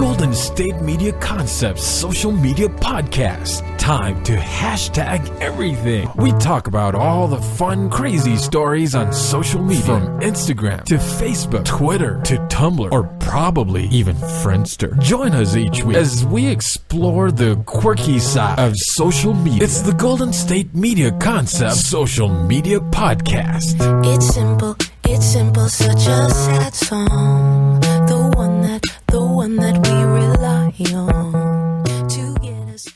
Golden State Media Concepts social media podcast. Time to hashtag everything. We talk about all the fun, crazy stories on social media. From Instagram to Facebook, Twitter to Tumblr, or probably even Friendster. Join us each week as we explore the quirky side of social media. It's the Golden State Media Concepts social media podcast. It's simple, such a sad song. The one that we rely on to get us.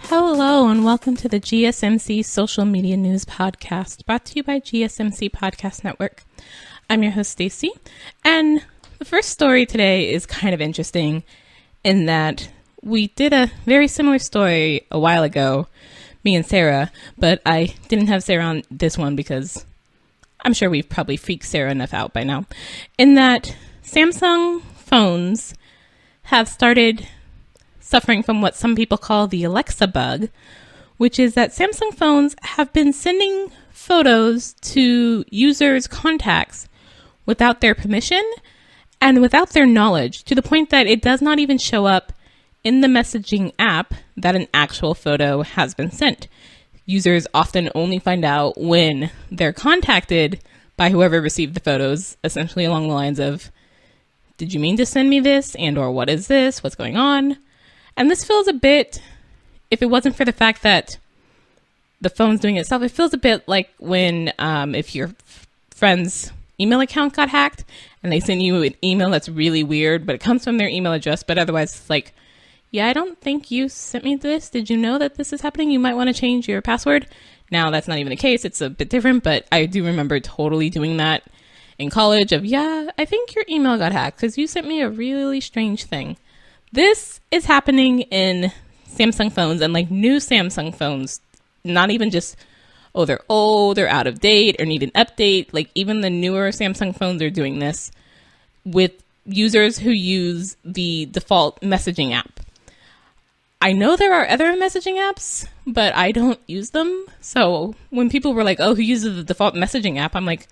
Hello and welcome to the GSMC Social Media News Podcast, brought to you by GSMC Podcast Network. I'm your host, Staci, and the first story today is kind of interesting in that we did a very similar story a while ago, me and Sarah, but I didn't have Sarah on this one because I'm sure we've probably freaked Sarah enough out by now, in that Samsung phones have started suffering from what some people call the Alexa bug, which is that Samsung phones have been sending photos to users' contacts without their permission and without their knowledge, to the point that it does not even show up in the messaging app that an actual photo has been sent. Users often only find out when they're contacted by whoever received the photos, essentially along the lines of, did you mean to send me this? And or what is this? What's going on? And this feels a bit, if it wasn't for the fact that the phone's doing it itself, it feels a bit like when if your friend's email account got hacked and they send you an email that's really weird, but it comes from their email address, but otherwise it's like, yeah, I don't think you sent me this. Did you know that this is happening? You might want to change your password. Now, that's not even the case. It's a bit different, but I do remember totally doing that in college of, yeah, I think your email got hacked because you sent me a really strange thing. This is happening in Samsung phones, and like new Samsung phones, not even just, oh, they're old, they're out of date, or need an update. Like even the newer Samsung phones are doing this with users who use the default messaging app. I know there are other messaging apps, but I don't use them. So when people were like, oh, who uses the default messaging app? I'm like,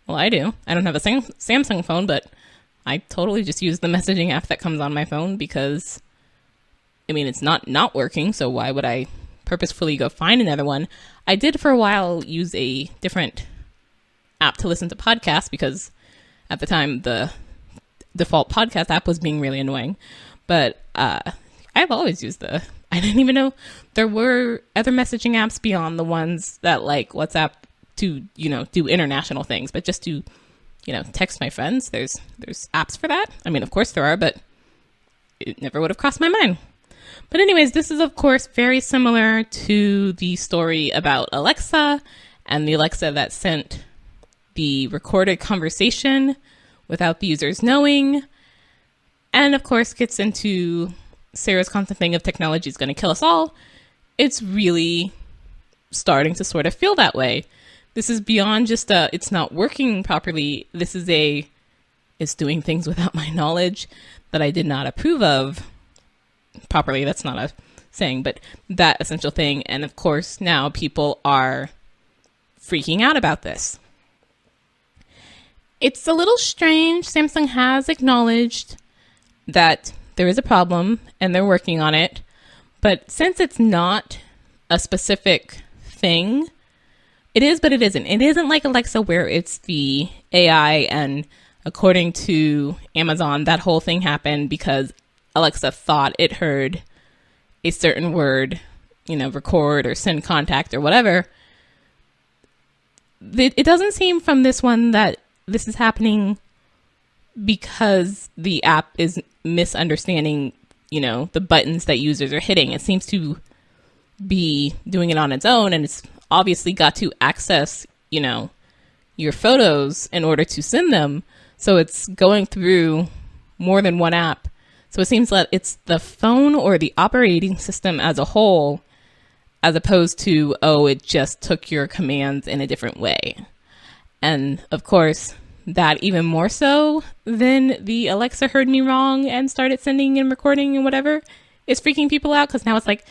well, I do. I don't have a Samsung phone, but I totally just use the messaging app that comes on my phone because, I mean, it's not working, so why would I purposefully go find another one? I did for a while use a different app to listen to podcasts because at the time the default podcast app was being really annoying. But I've always used I didn't even know there were other messaging apps beyond the ones that like WhatsApp to, do international things, but just to text my friends. There's apps for that. I mean, of course there are, but it never would have crossed my mind. But anyways, this is of course very similar to the story about Alexa and the Alexa that sent the recorded conversation without the users knowing. And of course gets into Sarah's constant thing of technology is going to kill us all. It's really starting to sort of feel that way. This is beyond just it's not working properly. This is it's doing things without my knowledge that I did not approve of properly. That's not a saying, but that essential thing. And of course, now people are freaking out about this. It's a little strange. Samsung has acknowledged that there is a problem and they're working on it. But since it's not a specific thing, it is, but it isn't. It isn't like Alexa where it's the AI and according to Amazon, that whole thing happened because Alexa thought it heard a certain word, record or send contact or whatever. It doesn't seem from this one that this is happening because the app is misunderstanding, the buttons that users are hitting. It seems to be doing it on its own, and it's obviously got to access, your photos in order to send them. So it's going through more than one app So it seems that it's the phone or the operating system as a whole, as opposed to, oh, it just took your commands in a different way. And of course, that even more so than the Alexa heard me wrong and started sending and recording and whatever is freaking people out, because now it's like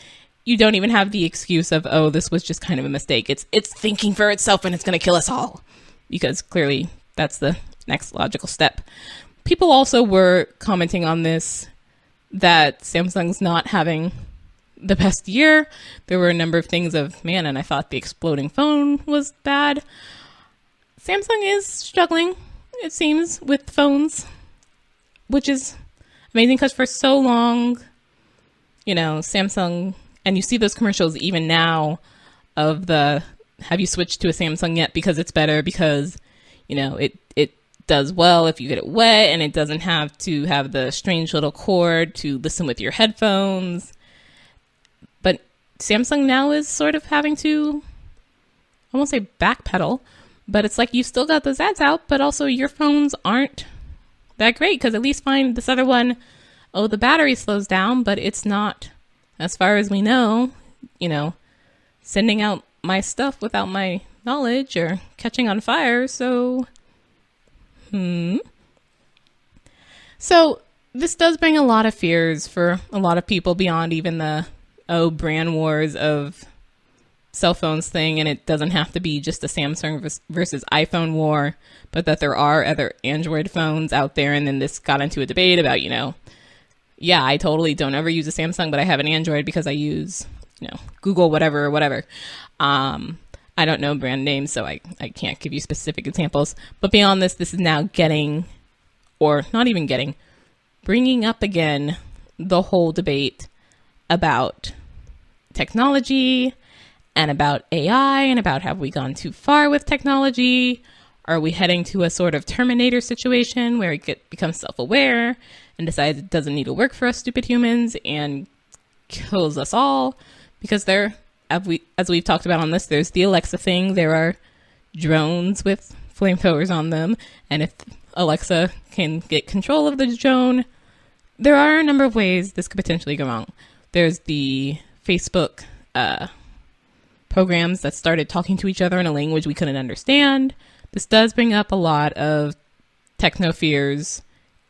you don't even have the excuse of, oh, this was just kind of a mistake. It's thinking for itself and it's going to kill us all, because clearly that's the next logical step. People also were commenting on this, that Samsung's not having the best year. There were a number of things of, man, and I thought the exploding phone was bad. Samsung is struggling, it seems, with phones, which is amazing, because for so long, you know, Samsung, and you see those commercials even now of the, have you switched to a Samsung yet because it's better, because, you know, it does well if you get it wet, and it doesn't have to have the strange little cord to listen with your headphones. But Samsung now is sort of having to, I won't say backpedal, but it's like you still got those ads out, but also your phones aren't that great, because at least find this other one, oh, the battery slows down, but it's not, as far as we know, you know, sending out my stuff without my knowledge or catching on fire. So this does bring a lot of fears for a lot of people beyond even the, oh, brand wars of cell phones thing. And it doesn't have to be just a Samsung versus iPhone war, but that there are other Android phones out there. And then this got into a debate about, you know, yeah, I totally don't ever use a Samsung, but I have an Android because I use, you know, Google, whatever. I don't know brand names, so I can't give you specific examples. But beyond this, this is now getting, or not even getting, bringing up again the whole debate about technology and about AI and about, have we gone too far with technology? Are we heading to a sort of Terminator situation where it becomes self-aware and decides it doesn't need to work for us stupid humans and kills us all? Because there, as we've talked about on this, there's the Alexa thing. There are drones with flamethrowers on them. And if Alexa can get control of the drone, there are a number of ways this could potentially go wrong. There's the Facebook programs that started talking to each other in a language we couldn't understand. This does bring up a lot of techno fears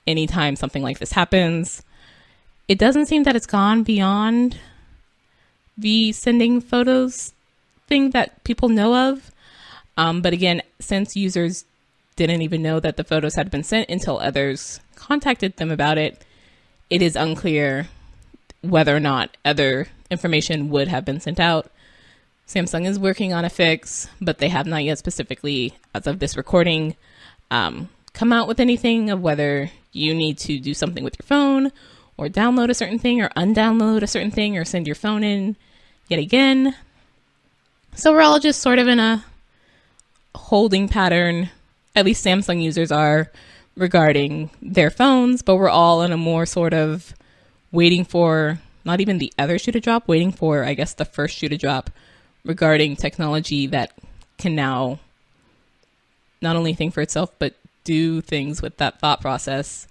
anytime something like this happens. It doesn't seem that it's gone beyond the sending photos thing that people know of. But again, since users didn't even know that the photos had been sent until others contacted them about it, it is unclear whether or not other information would have been sent out. Samsung is working on a fix, but they have not yet specifically, as of this recording, come out with anything of whether you need to do something with your phone or download a certain thing or undownload a certain thing or send your phone in yet again. So we're all just sort of in a holding pattern, at least Samsung users are, regarding their phones, but we're all in a more sort of waiting for, not even the other shoe to drop, waiting for, I guess, the first shoe to drop regarding technology that can now not only think for itself, but do things with that thought process.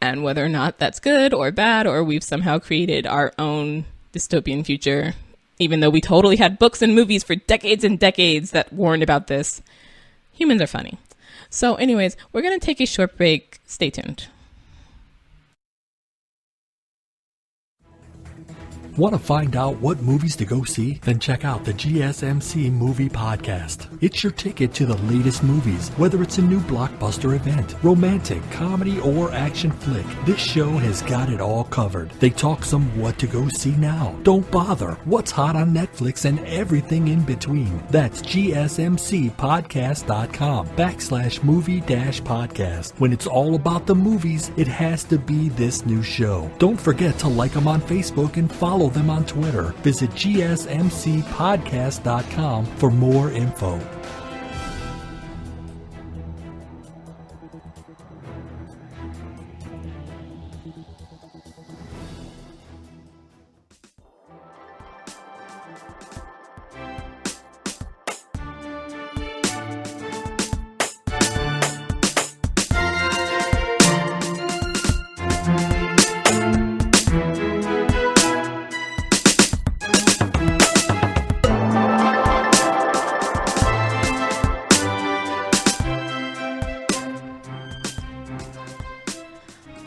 And whether or not that's good or bad, or we've somehow created our own dystopian future, even though we totally had books and movies for decades and decades that warned about this. Humans are funny. So anyways, we're going to take a short break. Stay tuned. Want to find out what movies to go see? Then check out the GSMC Movie Podcast. It's your ticket to the latest movies, whether it's a new blockbuster event, romantic, comedy, or action flick. This show has got it all covered. They talk some what to go see now, don't bother, what's hot on Netflix, and everything in between. That's gsmcpodcast.com/movie-podcast. When it's all about the movies, it has to be this new show. Don't forget to like them on Facebook and follow them on Twitter. Visit gsmcpodcast.com for more info.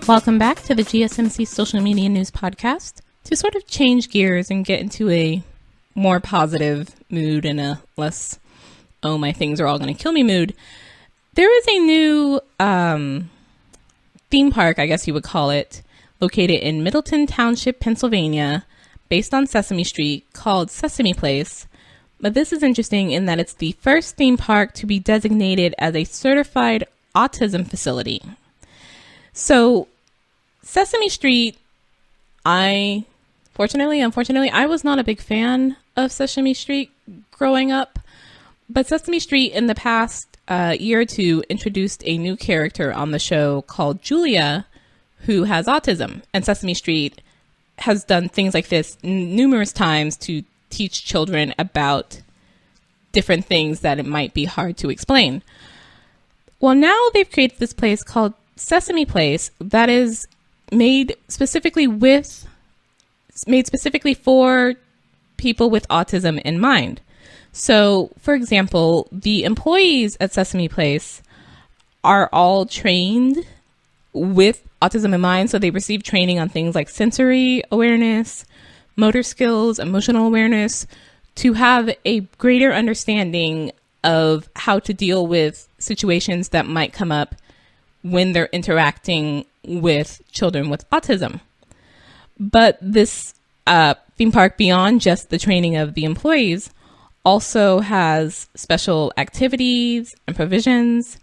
Welcome back to the GSMC Social Media News Podcast. To sort of change gears and get into a more positive mood and a less, oh, my things are all going to kill me mood, there is a new theme park, I guess you would call it, located in Middleton Township, Pennsylvania, based on Sesame Street, called Sesame Place. But this is interesting in that it's the first theme park to be designated as a certified autism facility. So Sesame Street, unfortunately, I was not a big fan of Sesame Street growing up, but Sesame Street in the past year or two introduced a new character on the show called Julia, who has autism. And Sesame Street has done things like this numerous times to teach children about different things that it might be hard to explain. Well, now they've created this place called Sesame Place that is made specifically for people with autism in mind. So, for example, the employees at Sesame Place are all trained with autism in mind. So they receive training on things like sensory awareness, motor skills, emotional awareness, to have a greater understanding of how to deal with situations that might come up when they're interacting with children with autism. But this theme park, beyond just the training of the employees, also has special activities and provisions.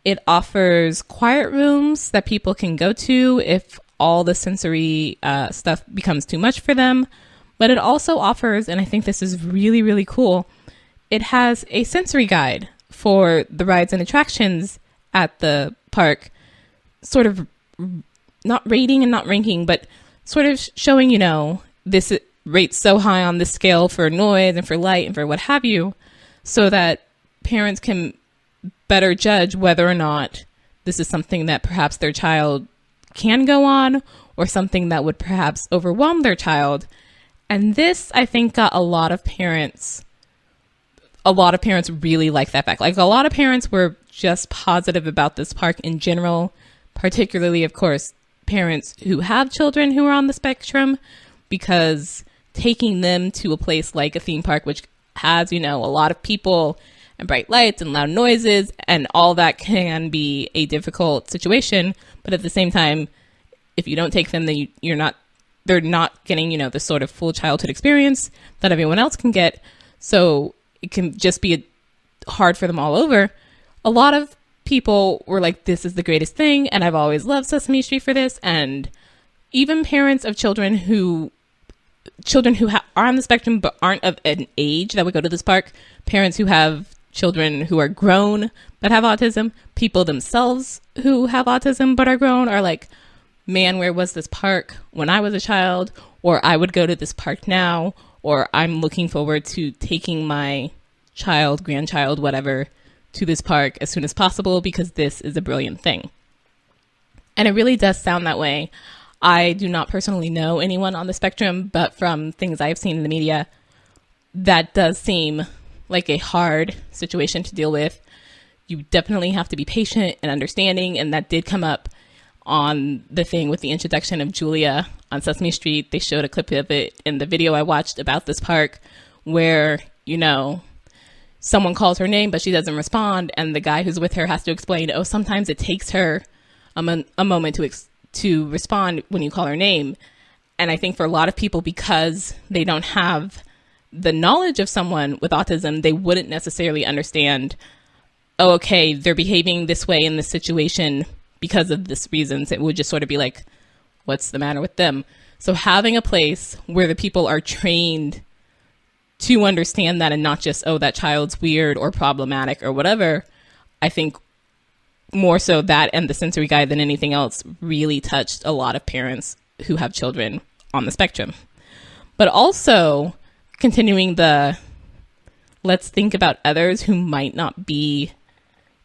It offers quiet rooms that people can go to if all the sensory stuff becomes too much for them. But it also offers, and I think this is really, really cool, it has a sensory guide for the rides and attractions at the park, sort of not rating and not ranking, but sort of showing, this rates so high on this scale for noise and for light and for what have you, so that parents can better judge whether or not this is something that perhaps their child can go on or something that would perhaps overwhelm their child. And this, I think, got a lot of parents really like that fact. Like, a lot of parents were just positive about this park in general, particularly, of course, parents who have children who are on the spectrum, because taking them to a place like a theme park, which has, a lot of people and bright lights and loud noises and all that, can be a difficult situation. But at the same time, if you don't take them, then they're not getting, the sort of full childhood experience that everyone else can get. So it can just be hard for them all over. A lot of people were like, this is the greatest thing. And I've always loved Sesame Street for this. And even parents of children who are on the spectrum but aren't of an age that would go to this park, parents who have children who are grown but have autism, people themselves who have autism but are grown, are like, man, where was this park when I was a child? Or I would go to this park now, or I'm looking forward to taking my child, grandchild, whatever, to this park as soon as possible, because this is a brilliant thing. And it really does sound that way. I do not personally know anyone on the spectrum, but from things I've seen in the media, that does seem like a hard situation to deal with. You definitely have to be patient and understanding, and that did come up on the thing with the introduction of Julia on Sesame Street. They showed a clip of it in the video I watched about this park, where, someone calls her name, but she doesn't respond. And the guy who's with her has to explain, sometimes it takes her a moment to respond when you call her name. And I think for a lot of people, because they don't have the knowledge of someone with autism, they wouldn't necessarily understand, okay, they're behaving this way in this situation because of this reasons. It would just sort of be like, what's the matter with them? So having a place where the people are trained to understand that, and not just, that child's weird or problematic or whatever, I think more so that and the sensory guide than anything else really touched a lot of parents who have children on the spectrum. But also continuing let's think about others who might not be,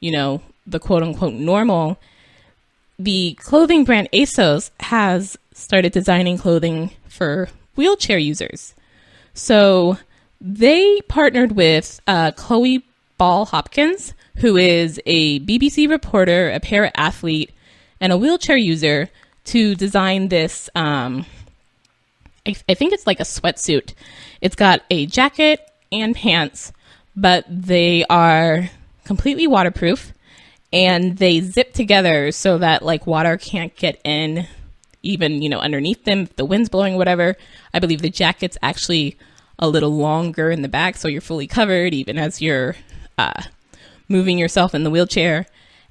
the quote unquote normal. The clothing brand ASOS has started designing clothing for wheelchair users. So they partnered with Chloe Ball Hopkins, who is a BBC reporter, a para-athlete, and a wheelchair user, to design this, I think it's like a sweatsuit. It's got a jacket and pants, but they are completely waterproof, and they zip together so that like water can't get in, even, underneath them if the wind's blowing, whatever. I believe the jacket's actually a little longer in the back, so you're fully covered even as you're moving yourself in the wheelchair.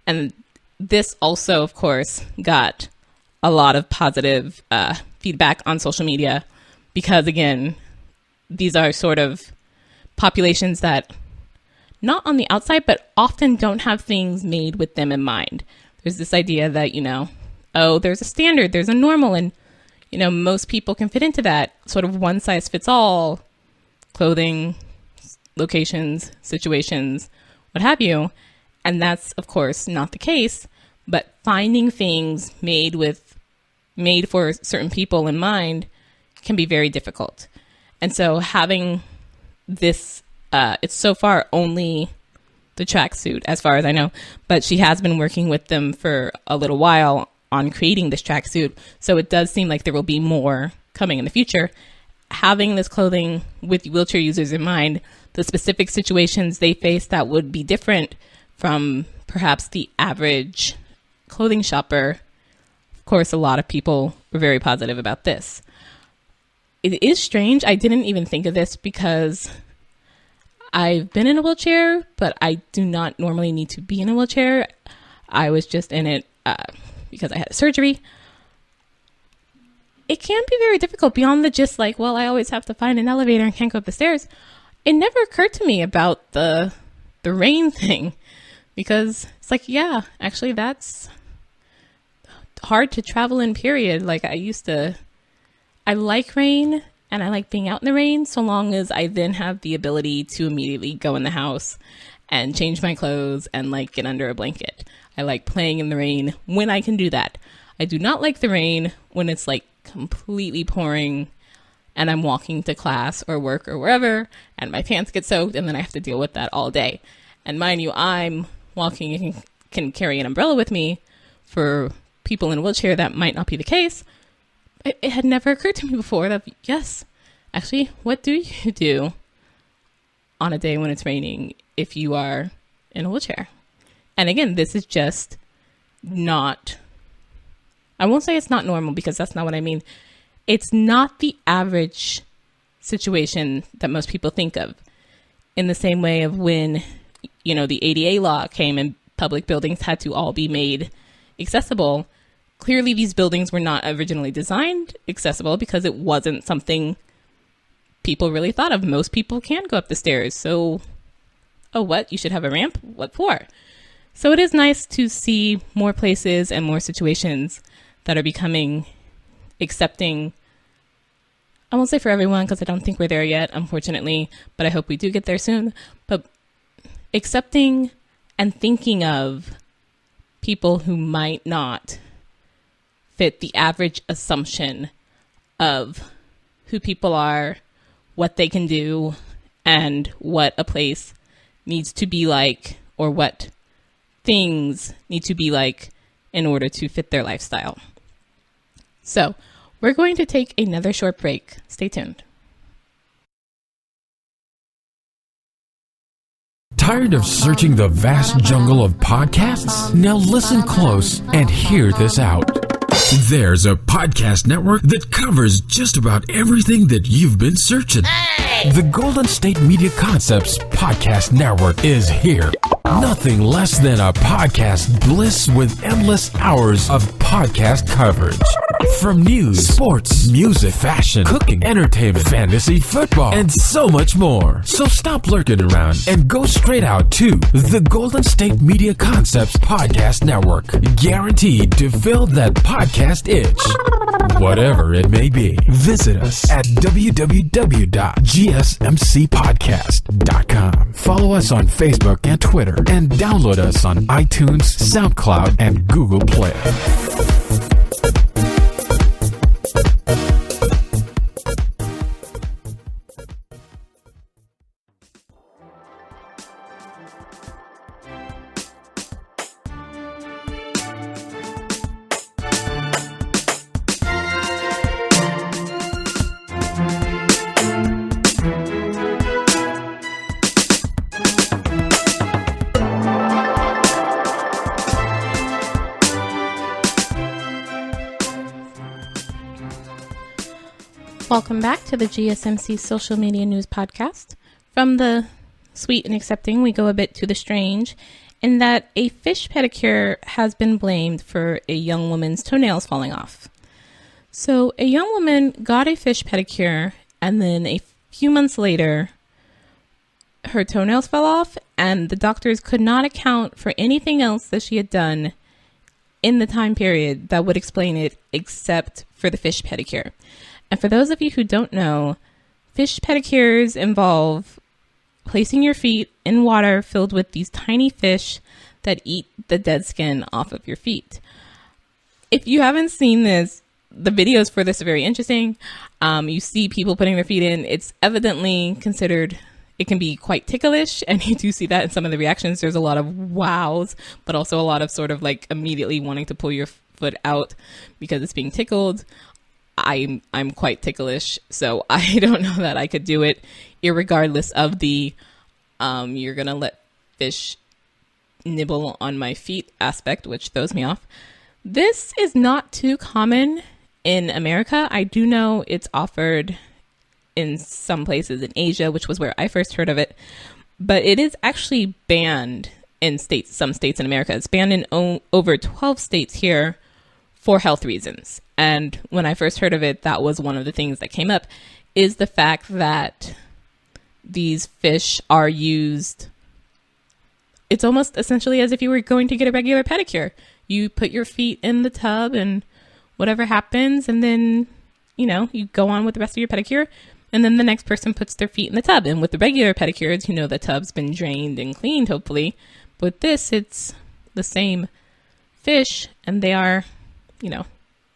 And this also, of course, got a lot of positive feedback on social media because, again, these are sort of populations that not on the outside, but often don't have things made with them in mind. There's this idea that, there's a standard, there's a normal, and, most people can fit into that sort of one size fits all clothing, locations, situations, what have you. And that's, of course, not the case, but finding things made for certain people in mind can be very difficult. And so having this, it's so far only the tracksuit, as far as I know, but she has been working with them for a little while on creating this tracksuit. So it does seem like there will be more coming in the future. Having this clothing with wheelchair users in mind, the specific situations they face that would be different from perhaps the average clothing shopper. Of course, a lot of people were very positive about this. It is strange. I didn't even think of this because I've been in a wheelchair, but I do not normally need to be in a wheelchair. I was just in it because I had a surgery. It can be very difficult beyond the just like, well, I always have to find an elevator and can't go up the stairs. It never occurred to me about the rain thing, because it's like, yeah, actually that's hard to travel in, period. Like I like rain and I like being out in the rain so long as I then have the ability to immediately go in the house and change my clothes and like get under a blanket. I like playing in the rain when I can do that. I do not like the rain when it's like completely pouring and I'm walking to class or work or wherever and my pants get soaked and then I have to deal with that all day. And mind you, I'm walking and can carry an umbrella with me. For people in a wheelchair, that might not be the case. It had never occurred to me before that, yes, actually, what do you do on a day when it's raining if you are in a wheelchair? And again, this is just not, I won't say it's not normal because that's not what I mean. It's not the average situation that most people think of, in the same way of when, the ADA law came and public buildings had to all be made accessible. Clearly, these buildings were not originally designed accessible because it wasn't something people really thought of. Most people can go up the stairs. So, what? You should have a ramp? What for? So it is nice to see more places and more situations that are becoming accepting. I won't say for everyone because I don't think we're there yet, unfortunately, but I hope we do get there soon. But accepting and thinking of people who might not fit the average assumption of who people are, what they can do, and what a place needs to be like, or what things need to be like in order to fit their lifestyle. So we're going to take another short break. Stay tuned. Tired of searching the vast jungle of podcasts? Now listen close and hear this out. There's a podcast network that covers just about everything that you've been searching. The Golden State Media Concepts Podcast Network is here. Nothing less than a podcast bliss with endless hours of podcast coverage. From news, sports, music, fashion, cooking, entertainment, fantasy, football, and so much more. So stop lurking around and go straight out to the Golden State Media Concepts Podcast Network. Guaranteed to fill that podcast itch. Whatever it may be. Visit us at www.gsmcpodcast.com. Follow us on Facebook and Twitter, and download us on iTunes, SoundCloud, and Google Play. Welcome back to the GSMC Social Media News Podcast. From the sweet and accepting, we go a bit to the strange, in that a fish pedicure has been blamed for a young woman's toenails falling off. So a young woman got a fish pedicure, and then a few months later, her toenails fell off, and the doctors could not account for anything else that she had done in the time period that would explain it except for the fish pedicure. And for those of you who don't know, fish pedicures involve placing your feet in water filled with these tiny fish that eat the dead skin off of your feet. If you haven't seen this, the videos for this are very interesting. You see people putting their feet in. It's evidently considered, it can be quite ticklish, and you do see that in some of the reactions. There's a lot of wows, but also a lot of sort of like immediately wanting to pull your foot out because it's being tickled. I'm quite ticklish, so I don't know that I could do it, irregardless of the you're gonna let fish nibble on my feet aspect, which throws me off. This is not too common in America. I do know it's offered in some places in Asia, which was where I first heard of it, but it is actually banned in some states in America. It's banned in over 12 states here for health reasons. And when I first heard of it, that was one of the things that came up, is the fact that these fish are used. It's almost essentially as if you were going to get a regular pedicure. You put your feet in the tub and whatever happens, and then, you go on with the rest of your pedicure, and then the next person puts their feet in the tub. And with the regular pedicures, the tub's been drained and cleaned, hopefully. But with this, it's the same fish, and they are,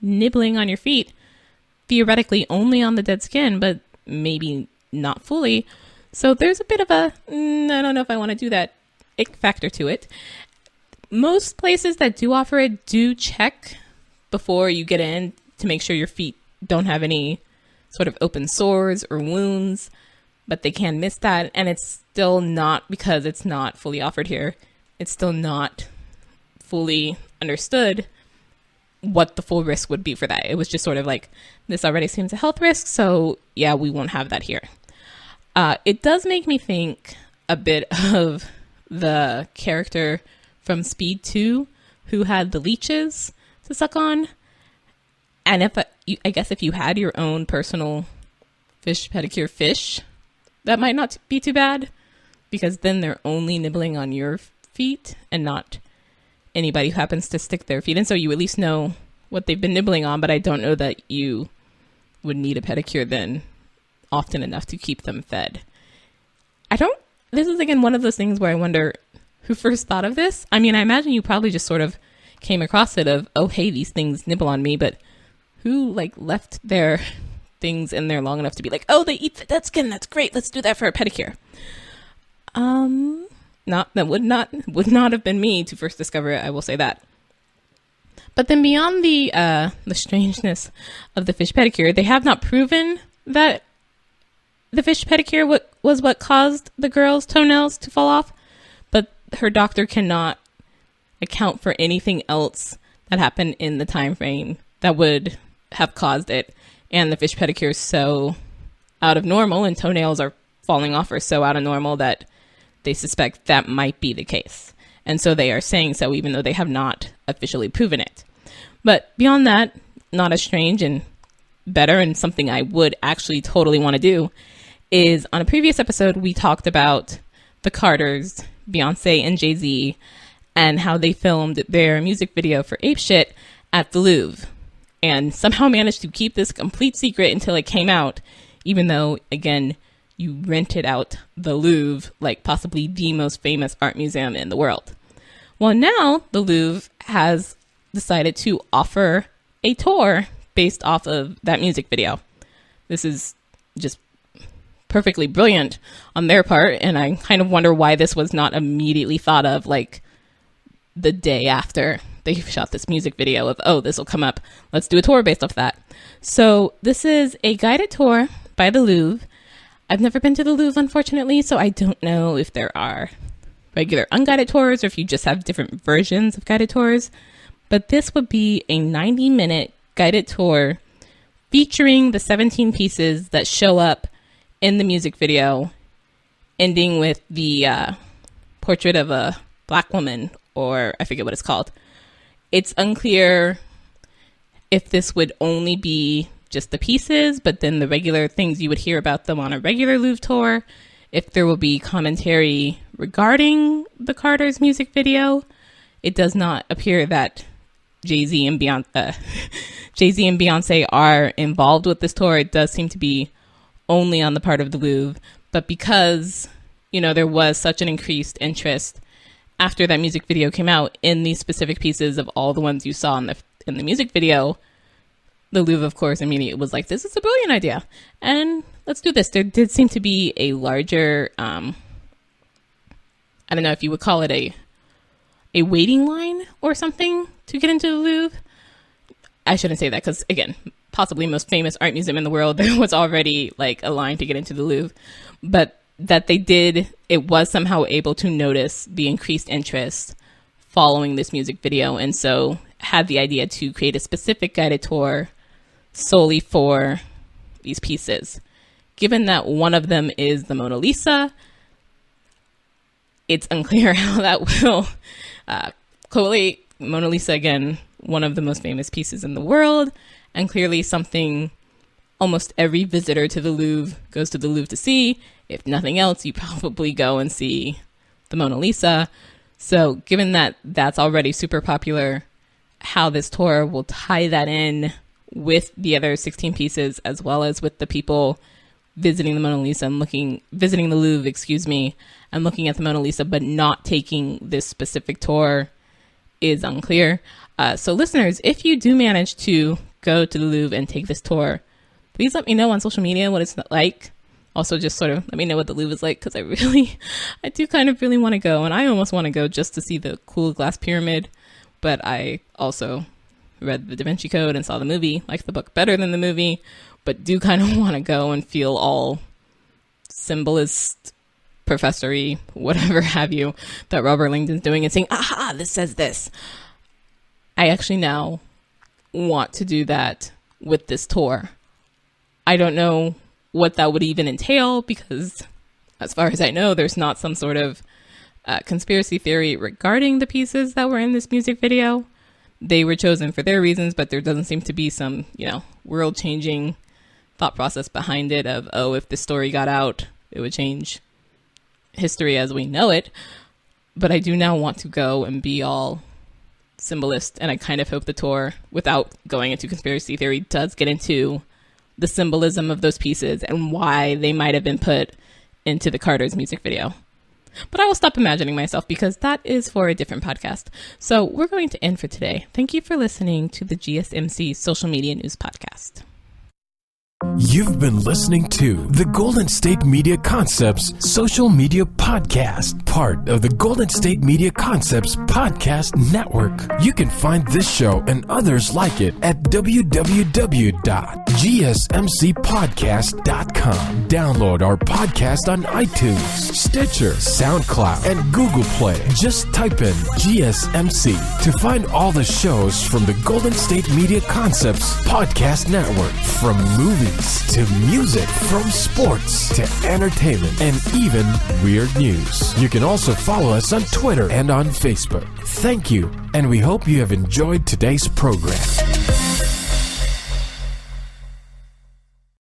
nibbling on your feet, theoretically only on the dead skin, but maybe not fully. So there's a bit of a, I don't know if I want to do that ick factor to it. Most places that do offer it do check before you get in to make sure your feet don't have any sort of open sores or wounds, but they can miss that. And it's still not, because it's not fully offered here, it's still not fully understood what the full risk would be for that. It was just sort of like, this already seems a health risk, so yeah, we won't have that here. It does make me think a bit of the character from Speed 2 who had the leeches to suck on. And I guess if you had your own personal fish pedicure fish, that might not be too bad, because then they're only nibbling on your feet and not anybody who happens to stick their feet in. So you at least know what they've been nibbling on, but I don't know that you would need a pedicure then often enough to keep them fed. This is again one of those things where I wonder who first thought of this. I mean, I imagine you probably just sort of came across it of, oh, hey, these things nibble on me, but who left their things in there long enough to be like, oh, they eat the dead skin, that's great, let's do that for a pedicure. That would not have been me to first discover it, I will say that. But then beyond the strangeness of the fish pedicure, they have not proven that the fish pedicure was what caused the girl's toenails to fall off, but her doctor cannot account for anything else that happened in the time frame that would have caused it. And the fish pedicure is so out of normal, and toenails are falling off are so out of normal that they suspect that might be the case. And so they are saying so, even though they have not officially proven it. But beyond that, not as strange and better, and something I would actually totally want to do, is on a previous episode, we talked about the Carters, Beyonce and Jay-Z, and how they filmed their music video for Ape Shit at the Louvre, and somehow managed to keep this complete secret until it came out, even though, again, you rented out the Louvre, like possibly the most famous art museum in the world. Well, now the Louvre has decided to offer a tour based off of that music video. This is just perfectly brilliant on their part, and I kind of wonder why this was not immediately thought of like the day after they shot this music video of, oh, this will come up, let's do a tour based off that. So this is a guided tour by the Louvre. I've never been to the Louvre, unfortunately, so I don't know if there are regular unguided tours or if you just have different versions of guided tours. But this would be a 90-minute guided tour featuring the 17 pieces that show up in the music video, ending with the portrait of a black woman, or I forget what it's called. It's unclear if this would only be just the pieces, but then the regular things you would hear about them on a regular Louvre tour, if there will be commentary regarding the Carters music video. It does not appear that Jay-Z and Beyonce are involved with this tour. It does seem to be only on the part of the Louvre, but because, you know, there was such an increased interest after that music video came out in these specific pieces of all the ones you saw in the music video, the Louvre, of course, immediately was like, this is a brilliant idea, and let's do this. There did seem to be a larger, I don't know if you would call it a waiting line or something to get into the Louvre. I shouldn't say that because, again, possibly most famous art museum in the world, there was already like a line to get into the Louvre. But that it was somehow able to notice the increased interest following this music video, and so had the idea to create a specific guided tour solely for these pieces. Given that one of them is the Mona Lisa, it's unclear how that will correlate. Mona Lisa, again, one of the most famous pieces in the world, and clearly something almost every visitor to the Louvre goes to the Louvre to see. If nothing else, you probably go and see the Mona Lisa. So given that that's already super popular, how this tour will tie that in with the other 16 pieces, as well as with the people visiting the Mona Lisa and visiting the Louvre, and looking at the Mona Lisa, but not taking this specific tour, is unclear. So listeners, if you do manage to go to the Louvre and take this tour, please let me know on social media what it's like. Also, just sort of let me know what the Louvre is like, because I do kind of really want to go, and I almost want to go just to see the cool glass pyramid. But I also read the Da Vinci Code and saw the movie, liked the book better than the movie, but do kind of want to go and feel all symbolist, professory, whatever have you, that Robert Langdon's doing and saying, aha, this says this. I actually now want to do that with this tour. I don't know what that would even entail, because as far as I know, there's not some sort of conspiracy theory regarding the pieces that were in this music video. They were chosen for their reasons, but there doesn't seem to be some, world-changing thought process behind it of, oh, if this story got out, it would change history as we know it. But I do now want to go and be all symbolist, and I kind of hope the tour, without going into conspiracy theory, does get into the symbolism of those pieces and why they might have been put into the Carters music video. But I will stop imagining myself, because that is for a different podcast. So we're going to end for today. Thank you for listening to the GSMC Social Media News Podcast. You've been listening to the Golden State Media Concepts Social Media Podcast, part of the Golden State Media Concepts Podcast Network. You can find this show and others like it at www.gsmcpodcast.com. Download our podcast on iTunes, Stitcher, SoundCloud, and Google Play. Just type in GSMC to find all the shows from the Golden State Media Concepts Podcast Network, from movies to music, from sports to entertainment, and even weird news. You can also follow us on Twitter and on Facebook. Thank you, and we hope you have enjoyed today's program.